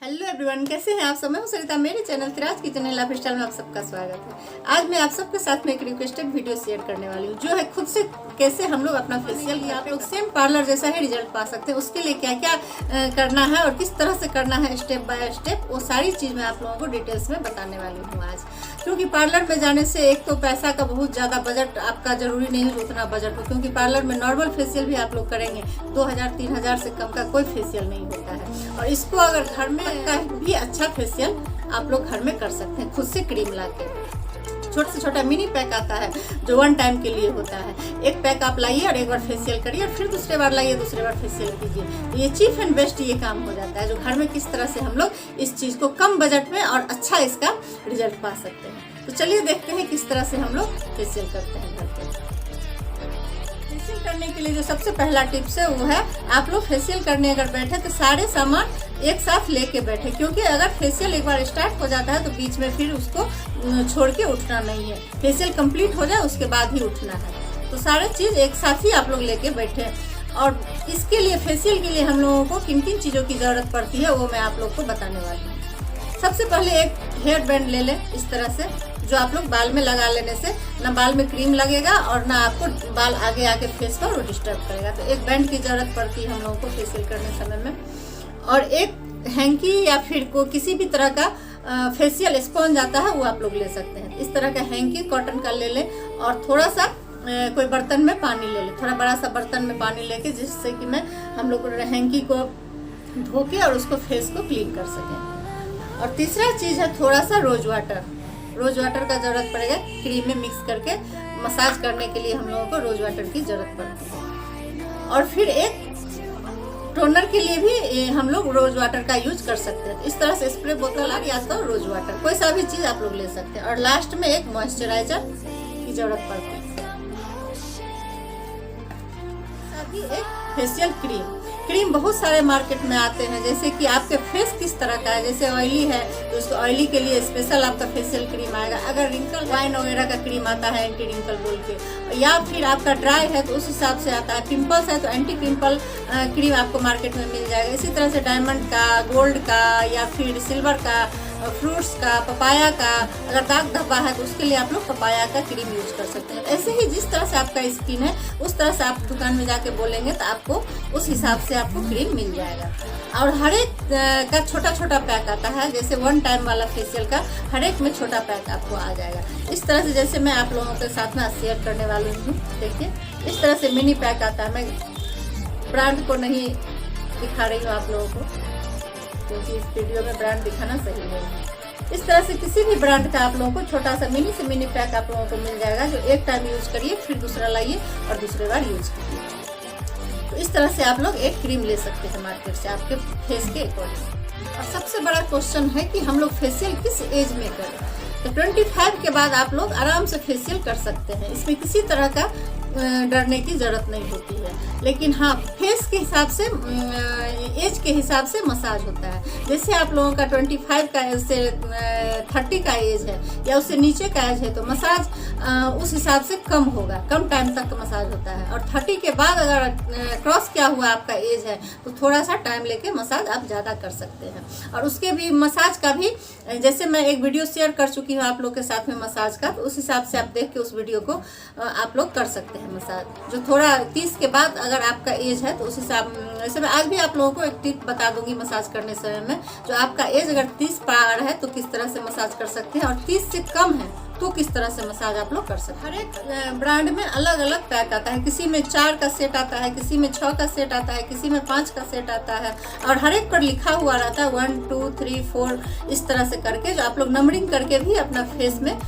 Hello everyone, कैसे हैं आप सब। मैं हूं सरिता, मेरे channel Tiraj kitchen and lifestyle में आप सबका स्वागत है। आज मैं आप सबके साथ में एक रिक्वेस्टेड वीडियो शेयर करने वाली हूं, जो है खुद से कैसे हम लोग अपना फेशियल किया आप लोग सेम पार्लर जैसा ही रिजल्ट पा सकते हैं। उसके लिए क्या क्या करना है और किस तरह से करना है स्टेप बाय स्टेप, वो सारी चीज़ मैं आप लोगों को डिटेल्स में बताने वाली हूँ आज। क्योंकि पार्लर में जाने से एक तो पैसा का बहुत ज़्यादा बजट आपका जरूरी नहीं है उतना बजट हो, क्योंकि पार्लर में नॉर्मल फेशियल भी आप लोग करेंगे 2000-3000 से कम का कोई फेशियल नहीं होता है। और इसको अगर घर में का भी अच्छा फेशियल आप लोग घर में कर सकते हैं खुद से क्रीम ला के। छोटा से छोटा मिनी पैक आता है जो 1 टाइम के लिए होता है। एक पैक आप लाइए और एक बार फेशियल करिए और फिर दूसरे बार लाइए, दूसरे बार फेशियल कीजिए। तो ये चीप एंड बेस्ट ये काम हो जाता है, जो घर में किस तरह से हम लोग इस चीज़ को कम बजट में और अच्छा इसका रिजल्ट पा सकते हैं। तो चलिए देखते हैं किस तरह से हम लोग फेशियल करते हैं घर पे। फेशियल करने के लिए जो सबसे पहला टिप्स है वो है, आप लोग फेशियल करने अगर बैठे तो सारे सामान एक साथ लेके बैठे, क्योंकि अगर फेशियल एक बार स्टार्ट हो जाता है तो बीच में फिर उसको छोड़ के उठना नहीं है। फेशियल कंप्लीट हो जाए उसके बाद ही उठना है। तो सारे चीज़ एक साथ ही आप लोग लेके बैठे। और इसके लिए फेशियल के लिए हम लोगों को किन किन चीज़ों की ज़रूरत पड़ती है वो मैं आप लोग को बताने वाली हूँ। सबसे पहले एक हेयर बैंड ले लें इस तरह से, जो आप लोग बाल में लगा लेने से ना बाल में क्रीम लगेगा और ना आपको बाल आगे आके फेस पर वो डिस्टर्ब करेगा। तो एक बैंड की ज़रूरत पड़ती है हम लोगों को फेशियल करने समय में। और एक हैंकी या फिर को किसी भी तरह का फेशियल स्पॉन्ज आता है वो आप लोग ले सकते हैं। इस तरह का हैंकी कॉटन का ले लें और थोड़ा सा कोई बर्तन में पानी ले लें, थोड़ा बड़ा सा बर्तन में पानी लेके, जिससे कि हम लोग हैंकी को धो के और उसको फेस को क्लीन कर सकें। और तीसरा चीज़ है थोड़ा सा रोज वाटर। रोज वाटर का ज़रूरत पड़ेगा, क्रीम में मिक्स करके मसाज करने के लिए हम लोगों को रोज वाटर की ज़रूरत पड़ती है। और फिर एक टोनर के लिए भी हम लोग रोज वाटर का यूज कर सकते हैं। इस तरह से स्प्रे बोतल या तो रोज वाटर कोई सा भी चीज़ आप लोग ले सकते हैं। और लास्ट में एक मॉइस्चराइजर की ज़रूरत पड़ती है, साथ ही एक फेशियल क्रीम। क्रीम बहुत सारे मार्केट में आते हैं, जैसे कि आपके फेस किस तरह का है। जैसे ऑयली है तो उसको ऑयली के लिए स्पेशल आपका फेशियल क्रीम आएगा। अगर रिंकल वाइन वगैरह का क्रीम आता है एंटी रिंकल बोल के, या फिर आपका ड्राई है तो उस हिसाब से आता है। पिंपल्स है तो एंटी पिंपल क्रीम आपको मार्केट में मिल जाएगा। इसी तरह से डायमंड का, गोल्ड का या फिर सिल्वर का, फ्रूट्स का, पपाया का। अगर दाग धब्बा है तो उसके लिए आप लोग पपाया का क्रीम यूज कर सकते हैं। ऐसे ही जिस तरह से आपका स्किन है उस तरह से आप दुकान में जाके बोलेंगे तो आपको उस हिसाब से आपको क्रीम मिल जाएगा। और हर एक का छोटा छोटा पैक आता है, जैसे 1 टाइम वाला फेशियल का हर एक में छोटा पैक आपको आ जाएगा। इस तरह से जैसे मैं आप लोगों के साथ में शेयर करने वाली हूँ, देखिए इस तरह से मिनी पैक आता है। मैं ब्रांड को नहीं दिखा रही हूँ आप लोगों को, क्योंकि इस वीडियो में ब्रांड दिखाना सही नहीं है। इस तरह से किसी भी ब्रांड का आप लोगों को छोटा सा मिनी से मिनी पैक आप लोगों को मिल जाएगा, जो एक टाइम यूज करिए फिर दूसरा लाइए और दूसरे बार यूज कीजिए। तो इस तरह से आप लोग एक क्रीम ले सकते हैं मार्केट से आपके फेस के अकॉर्डिंग। और सबसे बड़ा क्वेश्चन है कि हम लोग फेशियल किस एज में करें। तो 25 के बाद आप लोग आराम से फेशियल कर सकते हैं, इसमें किसी तरह का डरने की ज़रूरत नहीं होती है। लेकिन हाँ, फेस के हिसाब से एज के हिसाब से मसाज होता है। जैसे आप लोगों का 25 का एज से 30 का एज है या उससे नीचे का एज है तो मसाज उस हिसाब से कम होगा, कम टाइम तक मसाज होता है। और 30 के बाद अगर क्रॉस किया हुआ आपका एज है तो थोड़ा सा टाइम लेके मसाज आप ज़्यादा कर सकते हैं। और उसके भी मसाज का भी, जैसे मैं एक वीडियो शेयर कर चुकी हूँ आप लोग के साथ में मसाज का, तो उस हिसाब से आप देख के उस वीडियो को आप लोग कर सकते हैं मसाज। जो थोड़ा 30 के बाद अगर आपका एज है तो उस हिसाब से मैं आज भी आप लोगों को एक टिप बता दूंगी मसाज करने समय में। जो आपका एज अगर 30 पार है तो किस तरह से मसाज कर सकते हैं, और 30 से कम है तो किस तरह से मसाज आप लोग कर सकते हैं। हर एक ब्रांड में अलग अलग पैक आता है, किसी में 4 का सेट आता है, किसी में 6 का सेट आता है, किसी में 5 का सेट आता है। और हर एक पर लिखा हुआ रहता है 1 2 3 4 इस तरह से करके, जो आप लोग नंबरिंग करके भी अपना फेस में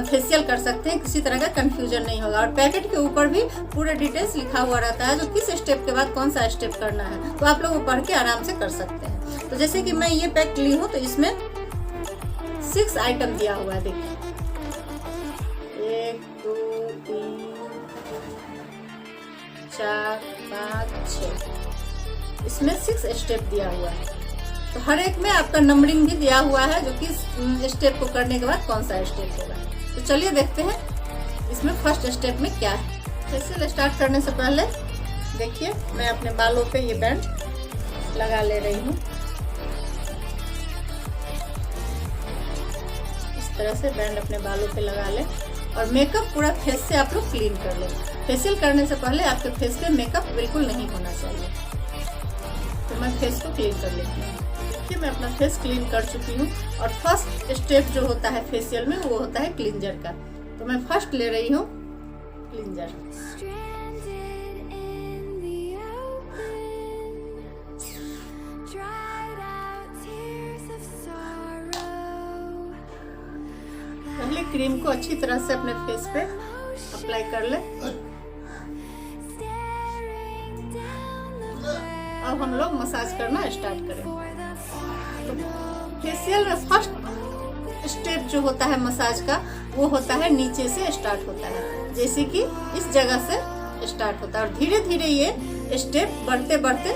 फेशियल कर सकते हैं। किसी तरह का कंफ्यूजन नहीं होगा। और पैकेट के ऊपर भी पूरे डिटेल्स लिखा हुआ रहता है, जो किस स्टेप के बाद कौन सा स्टेप करना है, तो आप लोग वो पढ़ के आराम से कर सकते हैं। तो जैसे कि मैं ये पैक ली हूँ तो इसमें 6 आइटम दिया हुआ है, देखिए 1 2 3 4 5 6, इसमें 6 स्टेप दिया हुआ है। तो हर एक में आपका नंबरिंग भी दिया हुआ है, जो किस स्टेप को करने के बाद कौन सा स्टेप होगा। तो चलिए देखते हैं इसमें फर्स्ट स्टेप में क्या है। फेशियल स्टार्ट करने से पहले देखिए मैं अपने बालों पे ये बैंड लगा ले रही हूँ। तरह से बैंड अपने बालों पे लगा लें और मेकअप पूरा फेस से आप लोग क्लीन कर लें। फेशियल करने से पहले आपके फेस पे मेकअप बिल्कुल नहीं होना चाहिए। तो मैं फेस को क्लीन कर लेती हूँ। देखिए मैं अपना फेस क्लीन कर चुकी हूँ और फर्स्ट स्टेप जो होता है फेशियल में वो होता है क्लींजर का। तो मैं फर्स्ट ले रही हूँ क्लींजर। पहले क्रीम को अच्छी तरह से अपने फेस पे अप्लाई कर ले। अब हम लोग मसाज करना स्टार्ट करें। तो फेशियल में फर्स्ट स्टेप जो होता है मसाज का वो होता है नीचे से स्टार्ट होता है, जैसे कि इस जगह से स्टार्ट होता है और धीरे धीरे ये स्टेप बढ़ते बढ़ते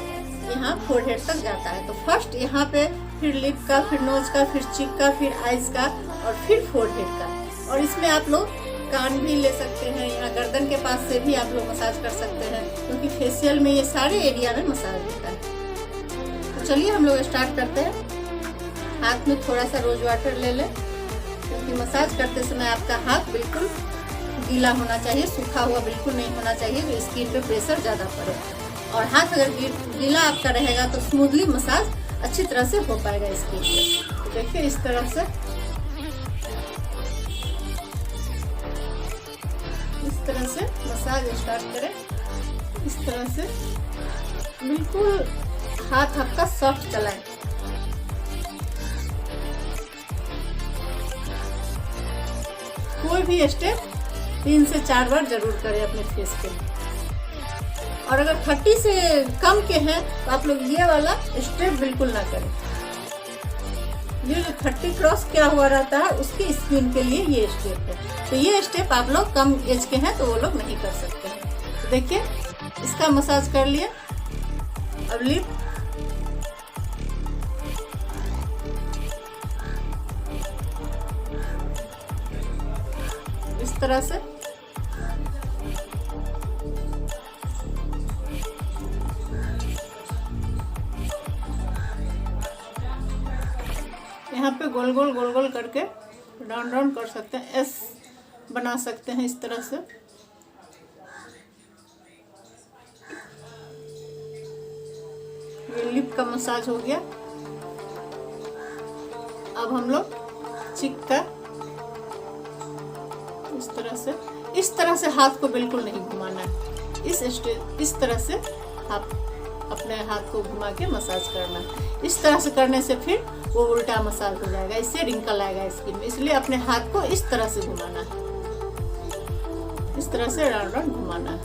यहाँ फोरहेड तक जाता है। तो फर्स्ट यहाँ पे, फिर लिप का, फिर नोज का, फिर चिक का, फिर आईज का और फिर फोरहेड का। और इसमें आप लोग कान भी ले सकते हैं, यहाँ गर्दन के पास से भी आप लोग मसाज कर सकते हैं, क्योंकि फेशियल में ये सारे एरिया में मसाज होता है। तो चलिए हम लोग स्टार्ट करते हैं। हाथ में थोड़ा सा रोज वाटर ले लें, क्योंकि मसाज करते समय आपका हाथ बिल्कुल गीला होना चाहिए, सूखा हुआ बिल्कुल नहीं होना चाहिए, तो स्किन पे प्रेशर ज़्यादा पड़े। और हाथ अगर गीला आपका रहेगा तो स्मूथली मसाज अच्छी तरह से हो पाएगा स्किन पे। तो देखिए इस तरह से मसाज स्टार्ट करें। इस तरह से बिल्कुल हाथ आपका सॉफ्ट चलाएं। कोई भी स्टेप 3 से 4 बार जरूर करें अपने फेस पे। और अगर 30 से कम के हैं तो आप लोग ये वाला स्टेप बिल्कुल ना करें। ये जो 30 क्रॉस क्या हुआ रहता है उसके स्किन के लिए ये स्टेप है। तो ये स्टेप आप लोग कम एज के हैं तो वो लोग नहीं कर सकते हैं। तो देखिए इसका मसाज कर लिया। अब लिप, इस तरह से यहाँ पे गोल गोल करके राउंड कर सकते हैं, एस बना सकते हैं इस तरह से। ये लिप का मसाज हो गया। अब हम लोग चिक का इस तरह से हाथ को बिल्कुल नहीं घुमाना है। इस तरह से आप अपने हाथ को घुमा के मसाज करना है। इस तरह से करने से फिर वो उल्टा मसाज हो जाएगा, इससे रिंकल आएगा स्किन में। इसलिए अपने हाथ को इस तरह से घुमाना है, इस तरह से राउंड घुमाना है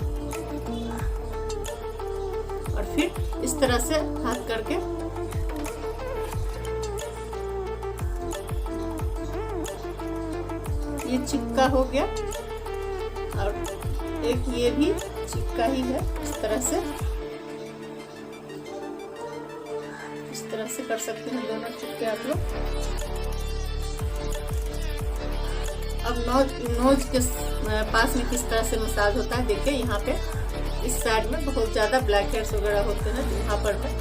और फिर इस तरह से हाथ करके ये चिक्का हो गया और एक ये भी चिक्का ही है। इस तरह से कर सकते हैं दोनों चिक्के आप लोग। अब नोज के पास में किस तरह से मसाज होता है देखिए। यहाँ पे इस साइड में बहुत ज़्यादा ब्लैक हेड्स वगैरह होते हैं, तो यहाँ पर है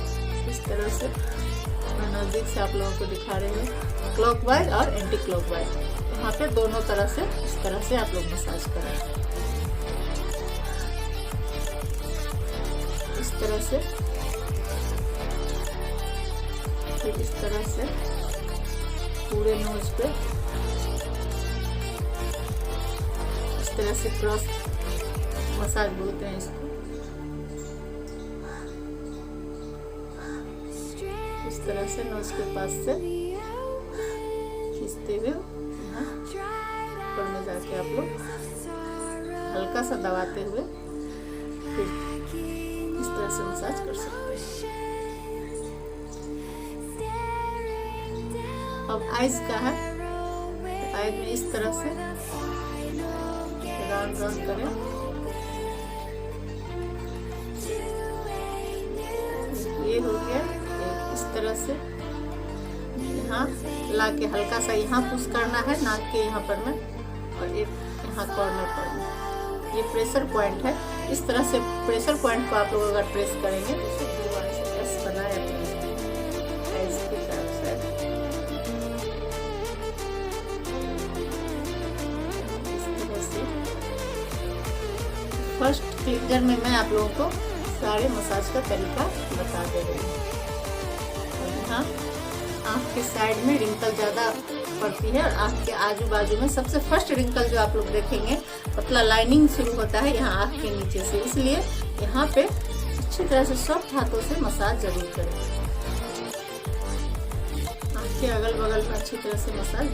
इस तरह से। मैं नज़दीक से आप लोगों को दिखा रही हूँ, क्लॉकवाइज और एंटी क्लॉकवाइज। यहाँ पे दोनों तरह से इस तरह से आप लोग मसाज करें। इस तरह से, फिर इस तरह से पूरे नोज पे इस तरह से क्रॉस मसाज बोलते हैं इसको। इस तरह से नोज के पास से खींचते हुए यहाँ ऊपर में जाके आप लोग हल्का सा दबाते हुए फिर इस तरह से मसाज कर सकते हैं। अब आइज का है, आइज में इस तरह से राउंड करें। ये हो गया। इस तरह से यहाँ ला के हल्का सा यहाँ पुश करना है नाक के यहाँ पर में, और एक यहाँ कॉर्नर पर में। ये प्रेशर पॉइंट है। इस तरह से प्रेशर पॉइंट को आप लोग अगर प्रेस करेंगे तो एस बनाए अपने आइज की तरफ से। फर्स्ट क्लींजर में मैं आप लोगों को सारे मसाज का तरीका बता दे रही हूँ। यहाँ आँख के साइड में रिंकल ज़्यादा पड़ती है और आँख के आजू बाजू में सबसे फर्स्ट रिंकल जो आप लोग देखेंगे, पतला लाइनिंग शुरू होता है यहाँ आँख के नीचे से, इसलिए यहाँ पे अच्छी तरह से सॉफ्ट हाथों से मसाज जरूर करें। आँख के अगल बगल में अच्छी तरह से मसाज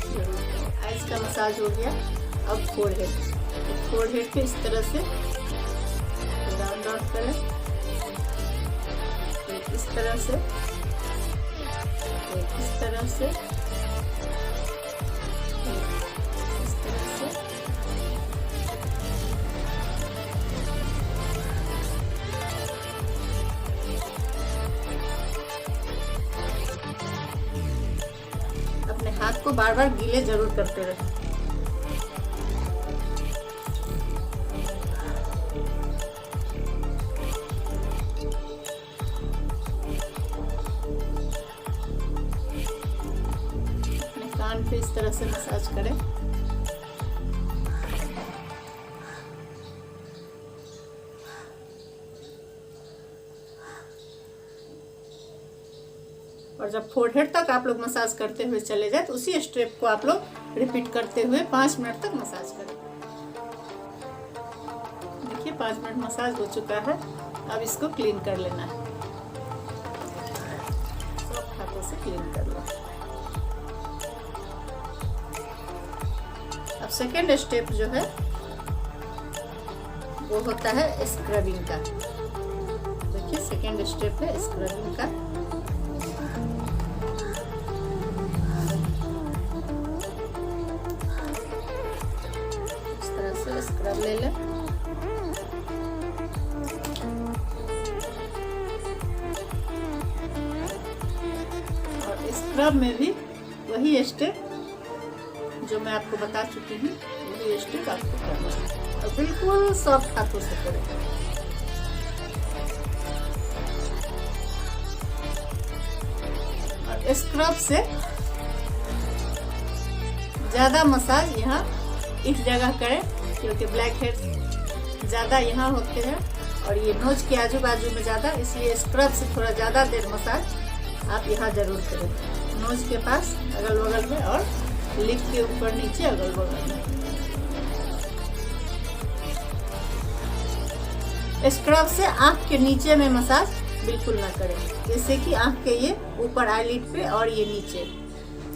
जरूर करें। आइज का मसाज हो गया। अब फोरहेड, फोरहेड पे इस तरह से राउंड आउट करें, इस तरह से, इस तरह से, इस तरह से। अपने हाथ को बार बार गीले जरूर करते रहें। कान पे इस तरह से मसाज करें। और जब फोरहेड तक आप लोग मसाज करते हुए चले जाए तो उसी स्टेप को आप लोग रिपीट करते हुए 5 मिनट तक मसाज करें। देखिए 5 मिनट मसाज हो चुका है। अब इसको क्लीन कर लेना है, सॉफ्ट हाथों से क्लीन कर लो। अब सेकेंड स्टेप जो है वो होता है स्क्रबिंग का। देखिए सेकेंड स्टेप है स्क्रबिंग का। इस तरह से स्क्रब ले लें। और स्क्रब में भी वही स्टेप जो मैं आपको बता चुकी हूँ, वही स्टेप आपको करना है और बिल्कुल सॉफ्ट हाथों से करें। और स्क्रब से ज्यादा मसाज यहाँ इस जगह करें क्योंकि ब्लैक हेड्स ज्यादा यहाँ होते हैं और ये नोज के आजू बाजू में ज्यादा, इसलिए स्क्रब से थोड़ा ज्यादा देर मसाज आप यहाँ जरूर करें, नोज के पास, अगल बगल में और लिप के ऊपर नीचे अगल बगल में। स्क्रब से आंख के नीचे में मसाज बिल्कुल ना करें, जैसे कि आंख के ये ऊपर आईलिड पे और ये नीचे,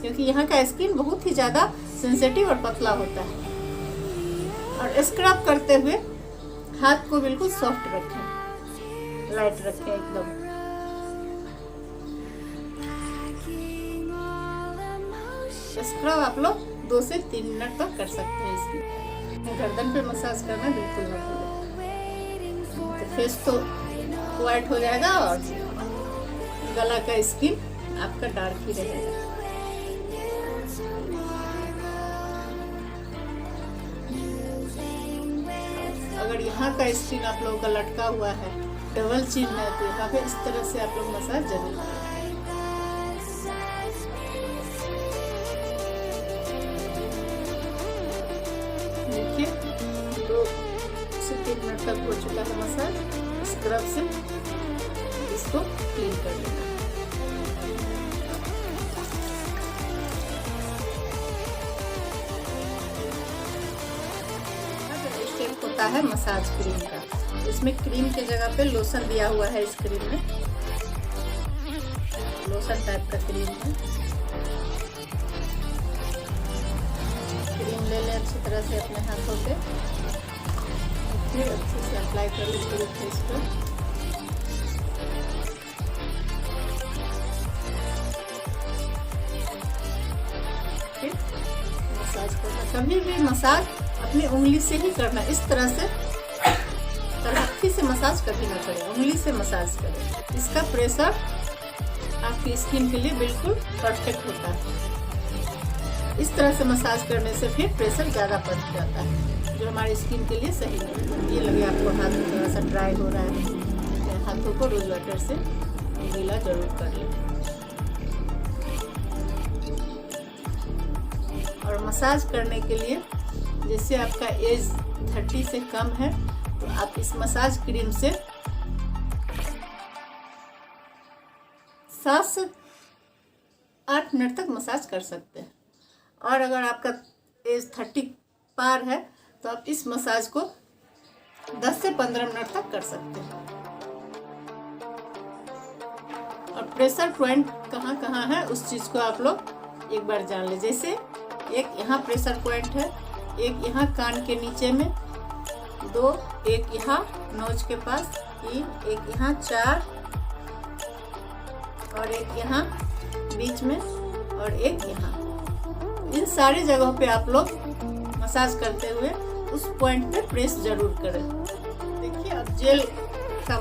क्योंकि यहाँ का स्किन बहुत ही ज्यादा सेंसिटिव और पतला होता है। और स्क्रब करते हुए हाथ को बिल्कुल सॉफ्ट रखें, लाइट रखें एकदम। स्क्रब आप लोग 2 से 3 मिनट तक कर सकते हैं। इसकी गर्दन पे मसाज करना बिल्कुल ना भूलें, तो फेस तो वाइट हो जाएगा और गला का स्किन आपका डार्क ही रहेगा। अगर यहाँ का स्किन आप लोगों का लटका हुआ है, डबल चिन है, तो यहाँ पे इस तरह से आप लोग मसाज जरूर करें। देखिए 2 से 3 मिनट तक हो चुका है मसाज। स्क्रब से इसको क्लीन कर लेना। स्टेप होता है मसाज क्रीम का। इसमें क्रीम के जगह पे लोशन दिया हुआ है। इस क्रीम में लोशन टाइप का क्रीम है। क्रीम ले लें अच्छी तरह से अपने हाथों पे, फिर अच्छे से अप्लाई कर लें पूरे फेस पर। फिर मसाज करना। कभी भी मसाज अपनी उंगली से ही करना, इस तरह से तरहथी से मसाज कभी ना करें, उंगली से मसाज करें। इसका प्रेशर आपकी स्किन के लिए बिल्कुल परफेक्ट होता है। इस तरह से मसाज करने से फिर प्रेशर ज़्यादा पड़ जाता है, जो हमारी स्किन के लिए सही नहीं है। ये लगे आपको हाथ थोड़ा सा ड्राई हो रहा है, हाथों को रोज वाटर से गीला जरूर कर लें। और मसाज करने के लिए, जैसे आपका एज 30 से कम है तो आप इस मसाज क्रीम से 7 से 8 मिनट तक मसाज कर सकते हैं। और अगर आपका एज 30 पार है तो आप इस मसाज को 10 से 15 मिनट तक कर सकते हैं। और प्रेशर पॉइंट कहाँ कहाँ है उस चीज़ को आप लोग एक बार जान ले। जैसे एक यहाँ प्रेशर पॉइंट है, एक यहाँ कान के नीचे में, 2 एक यहाँ नोज के पास, 3 एक यहाँ, 4 और एक यहाँ बीच में और एक यहाँ। इन सारी जगहों पे आप लोग मसाज करते हुए उस पॉइंट पे प्रेस जरूर करें। देखिए अब जेल का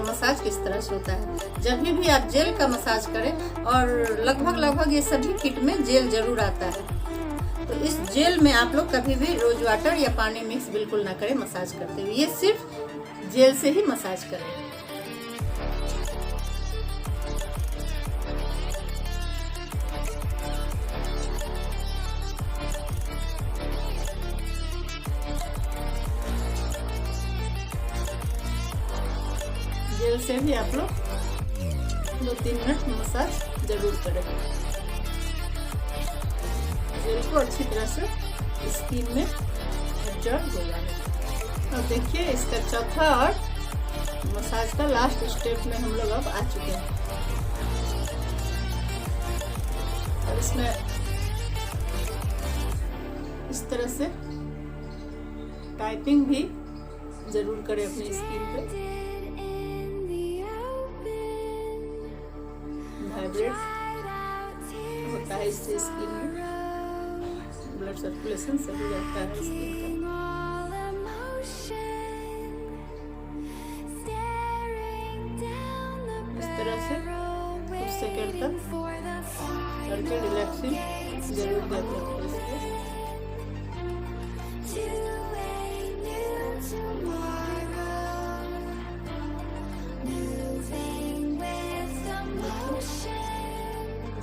मसाज किस तरह से होता है। जब भी आप जेल का मसाज करें, और लगभग ये सभी किट में जेल जरूर आता है, तो इस जेल में आप लोग कभी भी रोज वाटर या पानी मिक्स बिल्कुल ना करें मसाज करते हुए। ये सिर्फ जेल से ही मसाज करें। जेल से भी आप लोग 2-3 मिनट मसाज जरूर करें। जेल को अच्छी तरह से स्किन में एब्जॉर्ब हो जाए। अब देखिए इसका चौथा और मसाज का लास्ट स्टेप में हम लोग अब आ चुके हैं। और इसमें इस तरह से टाइपिंग भी जरूर करें अपनी स्किन पे। वाइब्रेट होता है इससे स्किन में, ब्लड सर्कुलेशन सही रहता है स्किन का। इस तरह से कुछ सेकंड तक करके रिलैक्सिंग जरूर देते हैं।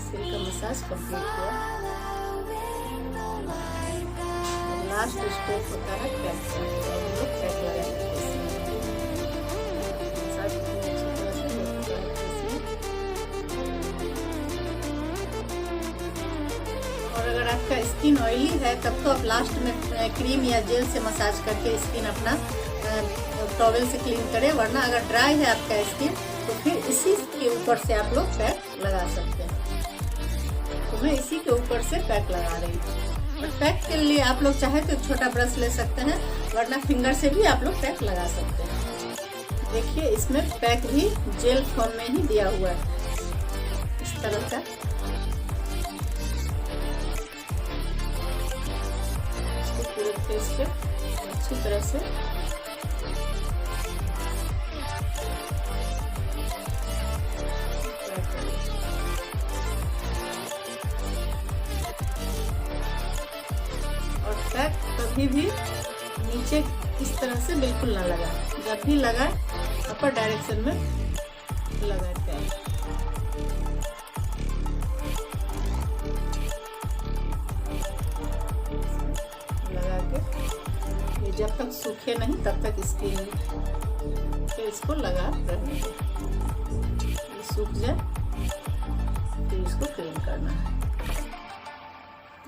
सिर का मसाज कंप्लीट हुआ। लास्ट स्टेप होता है पैक। हम लोग पैक लगाएंगे। मसाज अच्छी तरह से होता है इसमें। और अगर आपका स्किन ऑयली है तब तो आप लास्ट में क्रीम या जेल से मसाज करके स्किन अपना टॉवेल से क्लीन करें। वरना अगर ड्राई है आपका स्किन तो फिर इसी के ऊपर से आप लोग पैक लगा सकते हैं। तो मैं इसी के ऊपर से पैक लगा रही हूँ। और पैक के लिए आप लोग चाहे तो छोटा ब्रश ले सकते हैं, वरना फिंगर से भी आप लोग पैक लगा सकते हैं। देखिए इसमें पैक भी जेल फॉर्म में ही दिया हुआ है इस तरह का। इसको पूरे फेस पे अच्छी तरह से पैक कभी भी नीचे इस तरह से बिल्कुल ना लगाए। जब भी लगाए अपर डायरेक्शन में लगाए पैक। लगा के ये जब तक सूखे नहीं तब तक स्किन पे इसको लगा रहने दें। ये सूख जाए फिर इसको क्लीन करना है।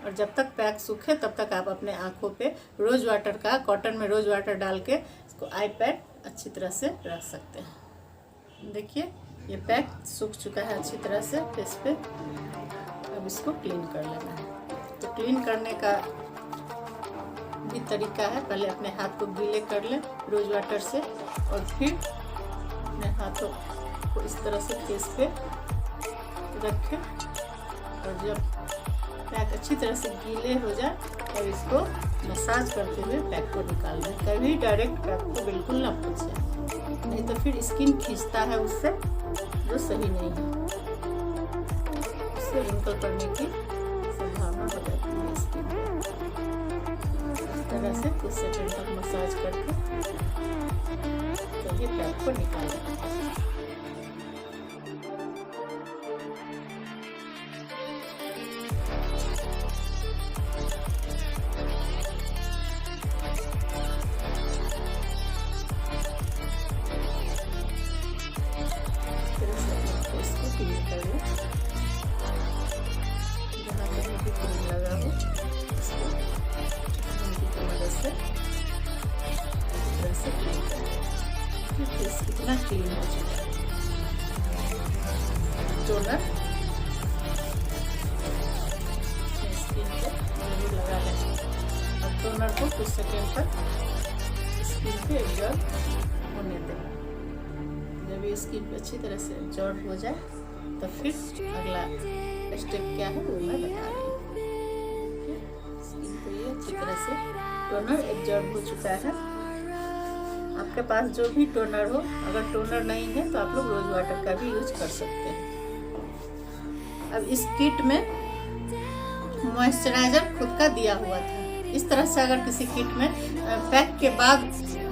और जब तक पैक सूखे तब तक आप अपने आँखों पे रोज वाटर का, कॉटन में रोज वाटर डाल के इसको आई पैक अच्छी तरह से रख सकते हैं। देखिए ये पैक सूख चुका है अच्छी तरह से फेस पे। अब इसको क्लीन कर लेना है। तो क्लीन करने का भी तरीका है, पहले अपने हाथ को गीले कर लें रोज वाटर से और फिर अपने हाथों को इस तरह से फेस पे रखें। और जब पैक अच्छी तरह से गीले हो जाए तब इसको मसाज करते हुए पैक को निकाल दें। कभी डायरेक्ट पैक को बिल्कुल ना पोंछें, नहीं तो फिर स्किन खींचता है उससे, जो सही नहीं है। उससे रिंकल पड़ने की संभावना हो जाती है स्किन पर। इस तरह से कुछ सेकंड तक मसाज करके तभी पैक को निकालें। कितना क्लीन हो चुका है। टोनर स्किन पे जरूर लगा लें और टोनर को कुछ सेकेंड तक स्किन पे एब्जॉर्ब होने दें। जब ये स्किन पे अच्छी तरह से एब्जॉर्ब हो जाए तो फिर अगला स्टेप क्या है वो मैं बता रही हूँ। स्किन पे ये अच्छी तरह से टोनर एब्जॉर्ब हो चुका है। आपके पास जो भी टोनर हो, अगर टोनर नहीं है तो आप लोग रोज वाटर का भी यूज कर सकते हैं। अब इस किट में मॉइस्चराइजर खुद का दिया हुआ था। इस तरह से अगर किसी किट में पैक के बाद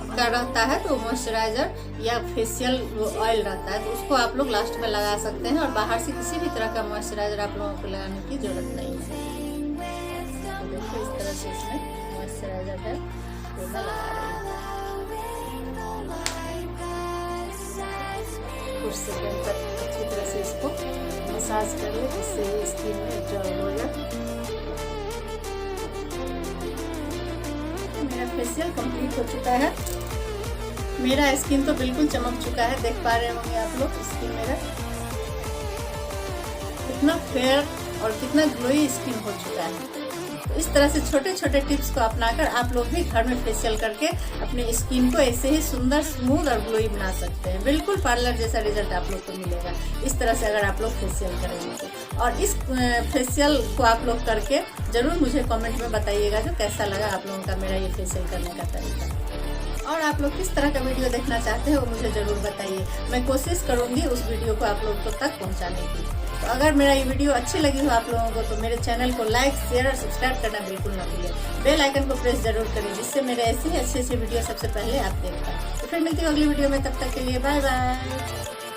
का रहता है तो मॉइस्चराइजर या फेशियल ऑयल रहता है तो उसको आप लोग लास्ट में लगा सकते हैं और बाहर से किसी भी तरह का मॉइस्चराइजर आप लोगों को लगाने की जरूरत नहीं है। तो देखिए इस तरह से इसमें मॉइस्चराइजर है तो मैं लगा रही हूँ। कुछ सेकंड तक अच्छी तरह से इसको मसाज कर ले जिससे ये स्किन में एब्जॉर्ब हो जाए। मेरा फेशियल कंप्लीट हो चुका है। मेरा स्किन तो बिल्कुल चमक चुका है, देख पा रहे होंगे आप लोग स्किन मेरा कितना फेयर और कितना ग्लोई स्किन हो चुका है। तो इस तरह से छोटे छोटे टिप्स को अपनाकर आप लोग भी घर में फेशियल करके अपने स्किन को ऐसे ही सुंदर, स्मूथ और ग्लोई बना सकते हैं। बिल्कुल पार्लर जैसा रिजल्ट आप लोग को मिलेगा इस तरह से अगर आप लोग फेशियल करेंगे तो। और इस फेशियल को आप लोग करके जरूर मुझे कमेंट में बताइएगा जो कैसा लगा आप लोगों का मेरा ये फेशियल करने का तरीका। और आप लोग किस तरह का वीडियो देखना चाहते हैं वो मुझे ज़रूर बताइए। मैं कोशिश करूँगी उस वीडियो को आप लोगों तक पहुँचाने की। तो अगर मेरा ये वीडियो अच्छी लगी हो आप लोगों को तो मेरे चैनल को लाइक, शेयर और सब्सक्राइब करना बिल्कुल ना भूलें। बेल आइकन को प्रेस जरूर करें जिससे मेरे ऐसी अच्छी वीडियो सबसे पहले आप देख पाएं। तो फिर मिलती हूँ अगली वीडियो में, तब तक के लिए बाय बाय।